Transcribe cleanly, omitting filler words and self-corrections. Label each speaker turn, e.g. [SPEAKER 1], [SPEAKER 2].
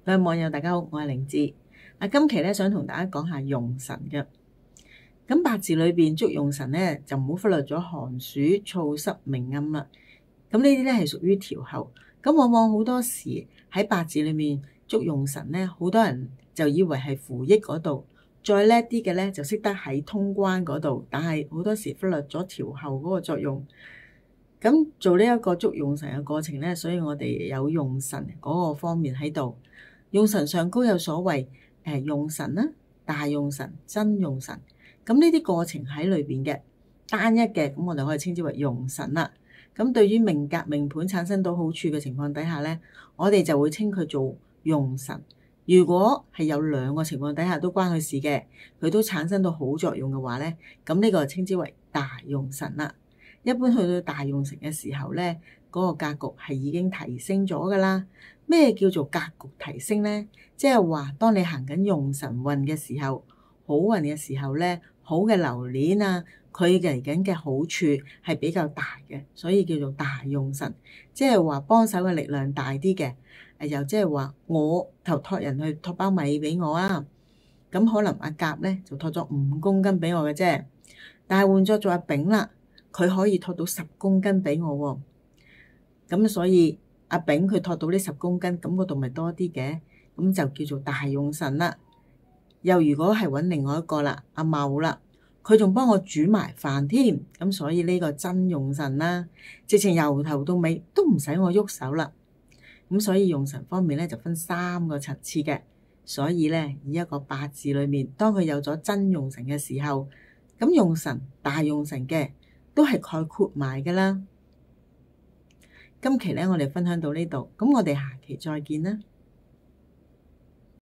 [SPEAKER 1] 各位網友大家好，我係靈芝。今期咧想同大家講下用神嘅。咁八字裏邊捉用神咧，就唔好忽略咗寒暑燥濕明暗啦。咁呢啲咧係屬於調候。咁往往好多時喺八字裏面捉用神咧，好多人就以為係扶益嗰度，再叻啲嘅咧就識得喺通關嗰度，但係好多時忽略咗調候嗰個作用。咁做呢一個捉用神嘅過程咧，所以我哋有用神嗰個方面喺度。用神上高有所謂用神啦、大用神、真用神。咁呢啲過程喺裏邊嘅單一嘅，咁我哋可以稱之為用神啦。咁對於命格命盤產生到好處嘅情況底下咧，我哋就會稱佢做用神。如果係有兩個情況底下都關佢事嘅，佢都產生到好作用嘅話咧，咁呢個就稱之為大用神啦。一般去到大用神嘅時候咧，嗰個格局係已經提升咗噶啦。咩叫做格局提升咧？即係話當你行緊用神運嘅時候，好運嘅時候咧，好嘅流年啊，佢嚟緊嘅好處係比較大嘅，所以叫做大用神。即係話幫手嘅力量大啲嘅，又即係話我託人去託包米俾我啊，咁可能阿甲咧就託咗5公斤俾我嘅啫，但係換咗做阿丙啦，佢可以託到10公斤俾我喎。咁所以阿丙佢託到呢10公斤，咁嗰度咪多啲嘅，咁就叫做大用神啦。又如果係揾另外一個啦，阿茂啦，佢仲幫我煮埋飯添，咁所以呢個真用神啦，直情由頭到尾都唔使我喐手啦。咁所以用神方面咧就分3個層次嘅，所以咧以一個八字裏面，當佢有咗真用神嘅時候，咁用神大用神嘅都係概括埋噶啦。今期咧我哋分享到呢度，咁我哋下期再見啦。